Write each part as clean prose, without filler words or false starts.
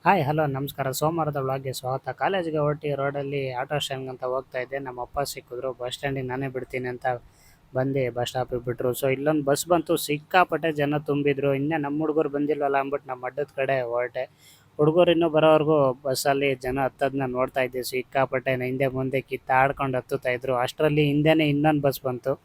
Hi hello ನಮಸ್ಕಾರ. ಸೋಮವಾರದ ವ್ಲಾಗ್ಗೆ ಸ್ವಾಗತ. ಕಾಲೇಜಿಗೆ ಹೊರಟಿ ರೋಡಲ್ಲಿ ಆಟೋ ಸ್ಟ್ಯಾಂಡ್ ಅಂತ ಹೋಗ್ತಾ ಇದ್ದೆ. ನಮ್ಮ ಅಪ್ಪ ಸಿಕ್ಕಿದ್ರು. ಬಸ್ ಸ್ಟ್ಯಾಂಡಿಗೆ ನಾನೇ ಬಿಡ್ತೀನಿ ಅಂತ ಬಂದು ಬಸ್ ಸ್ಟಾಪಿಗೆ ಬಿಟ್ಟರು. ಸೊ ಇಲ್ಲೊಂದು ಬಸ್ ಬಂತು, ಸಿಕ್ಕಾಪಟ್ಟೆ ಜನ ತುಂಬಿದ್ರು. ಇನ್ನೇ ನಮ್ಮ ಹುಡುಗರು ಬಂದಿಲ್ವಲ್ಲ ಅಂದ್ಬಿಟ್ಟು ನಮ್ಮ ಅಡ್ಡದ ಕಡೆ ಹೊರಟೆ. ಹುಡುಗರು ಇನ್ನೂ ಬರೋವರೆಗೂ ಬಸ್ಸಲ್ಲಿ ಜನ ಹತ್ತದನ್ನ ನೋಡ್ತಾ ಇದ್ದೆ. ಸಿಕ್ಕಾಪಟ್ಟೆ ಹಿಂದೆ ಮುಂದೆ ಕಿತ್ತಾಡ್ಕೊಂಡು ಹತ್ತುತ್ತಾ ಇದ್ರು. ಅಷ್ಟರಲ್ಲಿ ಹಿಂದೆನೇ ಇನ್ನೊಂದು ಬಸ್ ಬಂತು.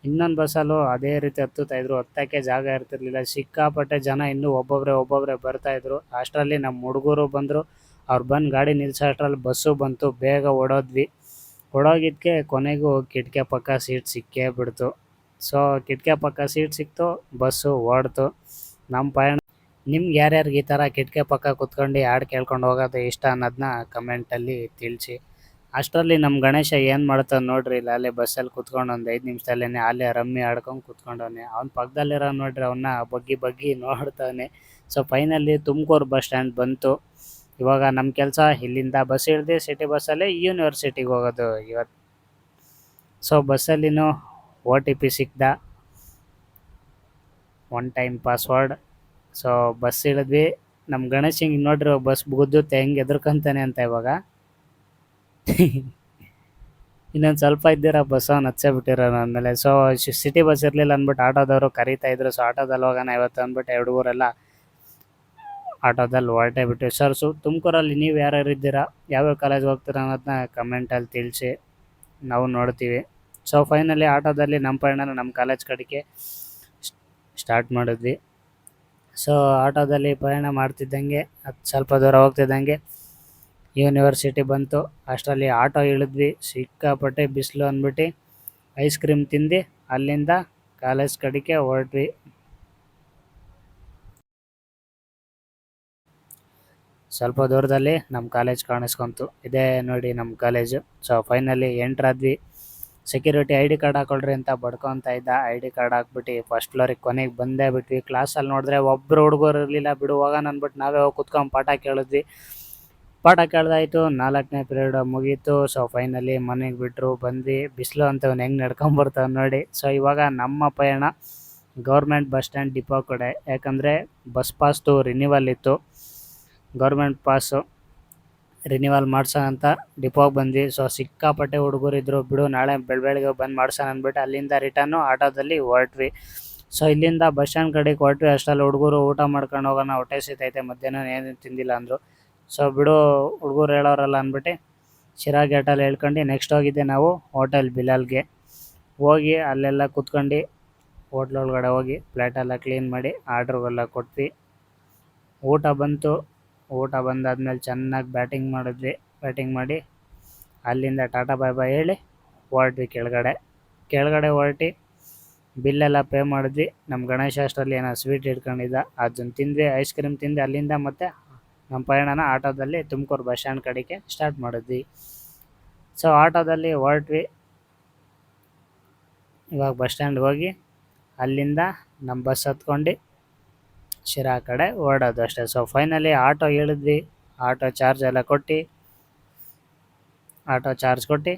ಇನ್ನೊಂದು ಬಸ್ಸಲ್ಲೂ ಅದೇ ರೀತಿ ಹತ್ತುತ್ತಾ ಇದ್ರು. ಹತ್ತಕ್ಕೆ ಜಾಗ ಇರ್ತಿರ್ಲಿಲ್ಲ. ಸಿಕ್ಕಾಪಟ್ಟೆ ಜನ ಇನ್ನೂ ಒಬ್ಬೊಬ್ಬರೇ ಬರ್ತಾ ಇದ್ರು. ಅಷ್ಟರಲ್ಲಿ ನಮ್ಮ ಹುಡುಗರು ಬಂದರು. ಅವ್ರು ಬಂದು ಗಾಡಿ ನಿಲ್ಸೋಷ್ಟ್ರಲ್ಲಿ ಬಸ್ಸು ಬಂತು. ಬೇಗ ಓಡೋದ್ವಿ. ಓಡೋಗಿದ್ದಕ್ಕೆ ಕೊನೆಗೂ ಕಿಟಕಿ ಪಕ್ಕ ಸೀಟ್ ಸಿಕ್ಕೇ ಬಿಡ್ತು. ಸೊ ಕಿಟಕಿ ಪಕ್ಕ ಸೀಟ್ ಸಿಕ್ತು, ಬಸ್ಸು ಓಡ್ತು. ನಮ್ಮ ಪಯಣ ನಿಮ್ಗೆ ಯಾರ್ಯಾರಿಗೆ ಈ ಥರ ಕಿಟಕಿ ಪಕ್ಕ ಕುತ್ಕೊಂಡು ಹಾಡು ಕೇಳ್ಕೊಂಡು ಹೋಗೋದು ಇಷ್ಟ ಅನ್ನೋದನ್ನ ಕಮೆಂಟಲ್ಲಿ ತಿಳಿಸಿ. ಅಷ್ಟರಲ್ಲಿ ನಮ್ಮ ಗಣೇಶ ಏನು ಮಾಡ್ತಾನೆ ನೋಡ್ರಿ, ಇಲ್ಲ ಅಲ್ಲೇ ಬಸ್ಸಲ್ಲಿ ಕುತ್ಕೊಂಡು ಒಂದು 5 ನಿಮಿಷದಲ್ಲೇ ಅಲ್ಲೇ ರಮ್ಮಿ ಆಡ್ಕೊಂಡು ಕುತ್ಕೊಂಡವನೆ. ಅವ್ನ ಪಕ್ಕದಲ್ಲಿರೋ ನೋಡ್ರಿ, ಅವನ್ನ ಬಗ್ಗಿ ನೋಡ್ತಾನೆ. So finally Tumakuru bus stand ಬಂತು. ಇವಾಗ ನಮ್ಮ ಕೆಲಸ ಇಲ್ಲಿಂದ ಬಸ್ ಇಳಿದು ಸಿಟಿ ಬಸ್ಸಲ್ಲೇ ಯೂನಿವರ್ಸಿಟಿಗೆ ಹೋಗೋದು ಇವತ್ತು. ಸೊ ಬಸ್ಸಲ್ಲಿನೂ OTP ಸಿಕ್ದ, 1 ಟೈಮ್ ಪಾಸ್ವರ್ಡ್. ಸೊ ಬಸ್ ಇಳಿದ್ವಿ. ನಮ್ಮ ಗಣೇಶ್ ಹಿಂಗೆ ನೋಡ್ರಿ ಬಸ್ ಗುದ್ದುತ್ತೆ ಹೆಂಗೆ ಎದ್ರಕಂತಾನೆ ಅಂತ. ಇವಾಗ ಇನ್ನೊಂದು ಸ್ವಲ್ಪ ಇದ್ದೀರಾ ಬಸ್ ಅವ್ನು ಹಚ್ಚೇ ಬಿಟ್ಟಿರೋ ಅಂದಮೇಲೆ. ಸೊ ಸಿಟಿ ಬಸ್ ಇರಲಿಲ್ಲ ಅಂದ್ಬಿಟ್ಟು ಆಟೋದವರು ಕರೀತಾ ಇದ್ರು. ಸೊ ಆಟೋದಲ್ಲಿ ಹೋಗೋಣ ಇವತ್ತು ಅಂದ್ಬಿಟ್ಟು ಹುಡುಗರೆಲ್ಲ ಆಟೋದಲ್ಲಿ ಹೊರಟೇ ಬಿಟ್ಟು. ಸರ್ ತುಮಕೂರಲ್ಲಿ ನೀವು ಯಾರ್ಯಾರು ಇದ್ದೀರಾ, ಯಾವ್ಯಾವ ಕಾಲೇಜ್ ಹೋಗ್ತೀರಾ ಅನ್ನೋದನ್ನ ಕಮೆಂಟಲ್ಲಿ ತಿಳಿಸಿ, ನಾವು ನೋಡ್ತೀವಿ. ಸೊ ಫೈನಲಿ ಆಟೋದಲ್ಲಿ ನಮ್ಮ ಪಯಣನ ನಮ್ಮ ಕಾಲೇಜ್ ಕಡೆಗೆ ಸ್ಟಾರ್ಟ್ ಮಾಡಿದ್ವಿ. ಸೊ ಆಟೋದಲ್ಲಿ ಪ್ರಯಾಣ ಮಾಡ್ತಿದ್ದಂಗೆ ಸ್ವಲ್ಪ ದೂರ ಹೋಗ್ತಿದ್ದಂಗೆ ಯೂನಿವರ್ಸಿಟಿ ಬಂತು. ಅಷ್ಟರಲ್ಲಿ ಆಟೋ ಇಳಿದ್ವಿ. ಸಿಕ್ಕಾಪಟ್ಟೆ ಬಿಸಿಲು ಅಂದ್ಬಿಟ್ಟು ಐಸ್ ಕ್ರೀಮ್ ತಿಂದು ಅಲ್ಲಿಂದ ಕಾಲೇಜ್ ಕಡೆಗೆ ಹೊರಟ್ವಿ. ಸ್ವಲ್ಪ ದೂರದಲ್ಲಿ ನಮ್ಮ ಕಾಲೇಜ್ ಕಾಣಿಸ್ಕೊಂತು. ಇದೇ ನೋಡಿ ನಮ್ಮ ಕಾಲೇಜು. ಸೊ ಫೈನಲಿ ಎಂಟ್ರಾದ್ವಿ. ಸೆಕ್ಯೂರಿಟಿ ID ಕಾರ್ಡ್ ಹಾಕೊಳ್ರಿ ಅಂತ ಬಡ್ಕೊತ ಇದ್ದ. ID ಕಾರ್ಡ್ ಹಾಕ್ಬಿಟ್ಟು ಫಸ್ಟ್ ಫ್ಲೋರಿಗೆ ಕೊನೆಗೆ ಬಂದೇ ಬಿಟ್ವಿ. ಕ್ಲಾಸಲ್ಲಿ ನೋಡಿದ್ರೆ ಒಬ್ಬರು ಹುಡುಗರು ಇರಲಿಲ್ಲ. ಬಿಡು ಹೋಗೋಣ ಅಂದ್ಬಿಟ್ಟು ನಾವೇ ಹೋಗಿ ಕುತ್ಕೊಂಡು ಪಾಠ ಕೇಳಿದ್ವಿ. ಪಾಠ ಕೇಳ್ದಾಯಿತು. 4ನೇ ಪೀರಿಯಡ್ ಮುಗೀತು. ಸೊ ಫೈನಲಿ ಮನೆಗೆ ಬಿಟ್ಟರು, ಬಂದ್ವಿ. ಬಿಸಿಲು ಅಂತವ್ನು ಹೆಂಗೆ ನಡ್ಕೊಂಬರ್ತಾವೆ ನೋಡಿ. ಸೊ ಇವಾಗ ನಮ್ಮ ಪಯಣ ಗೌರ್ಮೆಂಟ್ ಬಸ್ ಸ್ಟ್ಯಾಂಡ್ ಡಿಪೋ ಕಡೆ. ಯಾಕಂದರೆ ಬಸ್ ಪಾಸ್ದು ರಿನಿವಲ್ ಇತ್ತು. ಗೌರ್ಮೆಂಟ್ ಪಾಸು ರಿನಿವಲ್ ಮಾಡ್ಸೋಣ ಅಂತ ಡಿಪೋಗೆ ಬಂದ್ವಿ. ಸೊ ಸಿಕ್ಕಾಪಟ್ಟೆ ಹುಡುಗರಿದ್ರು. ಬಿಡು ನಾಳೆ ಬೆಳಗ್ಗೆ ಬಂದು ಮಾಡ್ಸೋಣ ಅಂದ್ಬಿಟ್ಟು ಅಲ್ಲಿಂದ ರಿಟರ್ನು ಆಟೋದಲ್ಲಿ ಹೊರಟ್ವಿ. ಸೊ ಇಲ್ಲಿಂದ ಬಸ್ ಸ್ಟ್ಯಾಂಡ್ ಕಡೆಗೆ ಹೊರಟ್ವಿ. ಅಷ್ಟರಲ್ಲಿ ಹುಡುಗರು ಊಟ ಮಾಡ್ಕೊಂಡು ಹೋಗೋಣ, ಹೊಟ್ಟೆ ಸಿತೈತೆ, ಮಧ್ಯಾಹ್ನ ಏನು ತಿಂದಿಲ್ಲ ಅಂದರು. ಸೊ ಬಿಡು ಹುಡುಗರು ಹೇಳೋರಲ್ಲ ಅಂದ್ಬಿಟ್ಟು ಶಿರಾ ಗೇಟಲ್ಲಿ ಹೇಳ್ಕೊಂಡು ನೆಕ್ಸ್ಟ್ ಹೋಗಿದ್ದೆ ನಾವು ಹೋಟೆಲ್ ಬಿಲಾಲ್ಗೆ. ಹೋಗಿ ಅಲ್ಲೆಲ್ಲ ಕುತ್ಕೊಂಡು ಹೋಟ್ಲೊಳಗಡೆ ಹೋಗಿ ಪ್ಲೇಟೆಲ್ಲ ಕ್ಲೀನ್ ಮಾಡಿ ಆರ್ಡ್ರುಗೆಲ್ಲ ಕೊಟ್ವಿ. ಊಟ ಬಂತು. ಊಟ ಬಂದಾದ್ಮೇಲೆ ಚೆನ್ನಾಗಿ ಬ್ಯಾಟಿಂಗ್ ಮಾಡಿದ್ವಿ. ಬ್ಯಾಟಿಂಗ್ ಮಾಡಿ ಅಲ್ಲಿಂದ ಟಾಟಾ ಬಾಯ್ ಬಾಯ್ ಹೇಳಿ ಹೊರಟ್ವಿ ಕೆಳಗಡೆ ಹೊರಟಿ ಬಿಲ್ಲೆಲ್ಲ ಪೇ ಮಾಡಿದ್ವಿ. ನಮ್ಮ ಗಣೇಶ ಅಷ್ಟರಲ್ಲಿ ಏನೋ ಸ್ವೀಟ್ ಇಟ್ಕೊಂಡಿದ್ದ, ಅದನ್ನು ತಿಂದ್ವಿ. ಐಸ್ ಕ್ರೀಮ್ ತಿಂದು ಅಲ್ಲಿಂದ ಮತ್ತೆ ನಮ್ಮ ಪಯಣನ ಆಟೋದಲ್ಲಿ ತುಮಕೂರು ಬಸ್ ಸ್ಟ್ಯಾಂಡ್ ಕಡೆಗೆ ಸ್ಟಾರ್ಟ್ ಮಾಡಿದ್ವಿ. ಸೊ ಆಟೋದಲ್ಲಿ ಹೊರಟ್ವಿ. ಇವಾಗ ಬಸ್ ಸ್ಟ್ಯಾಂಡ್ಗೆ ಹೋಗಿ ಅಲ್ಲಿಂದ ನಮ್ಮ ಬಸ್ ಹತ್ಕೊಂಡು ಶಿರಾ ಕಡೆ ಓಡೋದು ಅಷ್ಟೇ. ಸೊ ಫೈನಲಿ ಆಟೋ ಇಳಿದ್ವಿ. ಆಟೋ ಚಾರ್ಜ್ ಕೊಟ್ಟು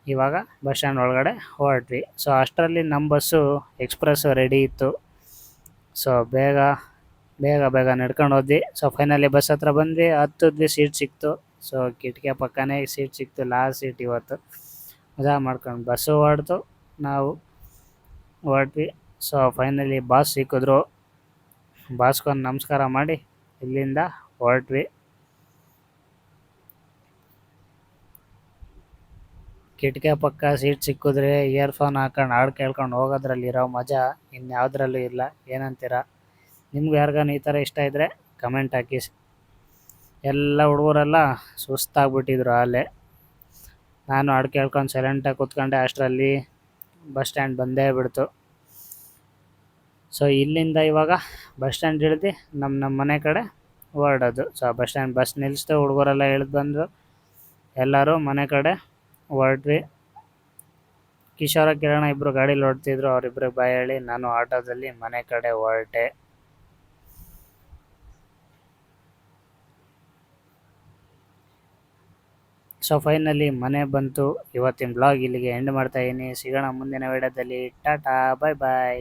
ಇವಾಗ ಬಸ್ ಸ್ಟ್ಯಾಂಡ್ ಒಳಗಡೆ ಹೊರಟ್ವಿ. ಸೊ ಅಷ್ಟರಲ್ಲಿ ನಮ್ಮ ಬಸ್ಸು ಎಕ್ಸ್ಪ್ರೆಸ್ಸು ರೆಡಿ ಇತ್ತು. ಸೊ ಬೇಗ ನಡ್ಕೊಂಡು ಹೋದ್ವಿ. ಸೊ ಫೈನಲಿ ಬಸ್ ಹತ್ರ ಬಂದ್ವಿ, ಹತ್ತಿದ್ವಿ. ಸೀಟ್ ಸಿಕ್ತು. ಸೊ ಕಿಟಕಿ ಪಕ್ಕನೇ ಸೀಟ್ ಸಿಕ್ತು. ಲಾಸ್ಟ್ ಸೀಟ್ ಇವತ್ತು. ಮಜಾ ಮಾಡ್ಕೊಂಡು ಬಸ್ಸು ಹೊರಡ್ತು, ನಾವು ಹೊರಟ್ವಿ. ಸೊ ಫೈನಲಿ ಬಾಸ್ ಸಿಕ್ಕಿದ್ರು. ಬಾಸ್ಗೊಂದು ನಮಸ್ಕಾರ ಮಾಡಿ ಇಲ್ಲಿಂದ ಹೊರಟ್ವಿ. ಕಿಟಕಿ ಪಕ್ಕ ಸೀಟ್ ಸಿಕ್ಕಿದ್ರೆ ಇಯರ್ಫೋನ್ ಹಾಕೊಂಡು ಹಾಡು ಕೇಳ್ಕೊಂಡು ಹೋಗೋದ್ರಲ್ಲಿರೋ ಮಜಾ ಇನ್ಯಾವುದ್ರಲ್ಲೂ ಇಲ್ಲ. ಏನಂತೀರ? ನಿಮ್ಗೆ ಯಾರಿಗಾನ ಈ ಥರ ಇಷ್ಟ ಇದ್ದರೆ ಕಮೆಂಟ್ ಹಾಕಿ. ಎಲ್ಲ ಹುಡುಗರೆಲ್ಲ ಸುಸ್ತಾಗ್ಬಿಟ್ಟಿದ್ರು ಅಲ್ಲೇ. ನಾನು ಹಾಡು ಕೇಳ್ಕೊಂಡು ಸೈಲೆಂಟಾಗಿ ಕೂತ್ಕೊಂಡೆ. ಅಷ್ಟರಲ್ಲಿ ಬಸ್ ಸ್ಟ್ಯಾಂಡ್ ಬಂದೇ ಬಿಡ್ತು. ಸೊ ಇಲ್ಲಿಂದ ಇವಾಗ ಬಸ್ ಸ್ಟ್ಯಾಂಡ್ ಇಳಿದು ನಮ್ಮ ಮನೆ ಕಡೆ ಹೊರಡೋದು. So bus ನಿಲ್ಲಿಸ್ದೆ. ಹುಡುಗರೆಲ್ಲ ಇಳಿದು ಬಂದರು. ಎಲ್ಲರೂ ಮನೆ ಕಡೆ ಹೊರಟ್ವಿ. ಕಿಶೋರ ಕಿರಣ ಇಬ್ಬರು ಗಾಡೀಲಿ ಹೊರಡ್ತಿದ್ರು. ಅವರಿಬ್ಬರಿಗೆ ಬಾಯ್ ಹೇಳಿ ನಾನು ಆಟೋದಲ್ಲಿ ಮನೆ ಕಡೆ ಹೊರಟೆ. ಸೊ ಫೈನಲಿ ಮನೆ ಬಂತು. ಇವತ್ತಿನ ಬ್ಲಾಗ್ ಇಲ್ಲಿಗೆ ಎಂಡ್ ಮಾಡ್ತಾಯಿದ್ದೀನಿ. ಸಿಗೋಣ ಮುಂದಿನ ವಿಡಿಯೋದಲ್ಲಿ. ಟಾಟಾ ಬಾಯ್ ಬಾಯ್.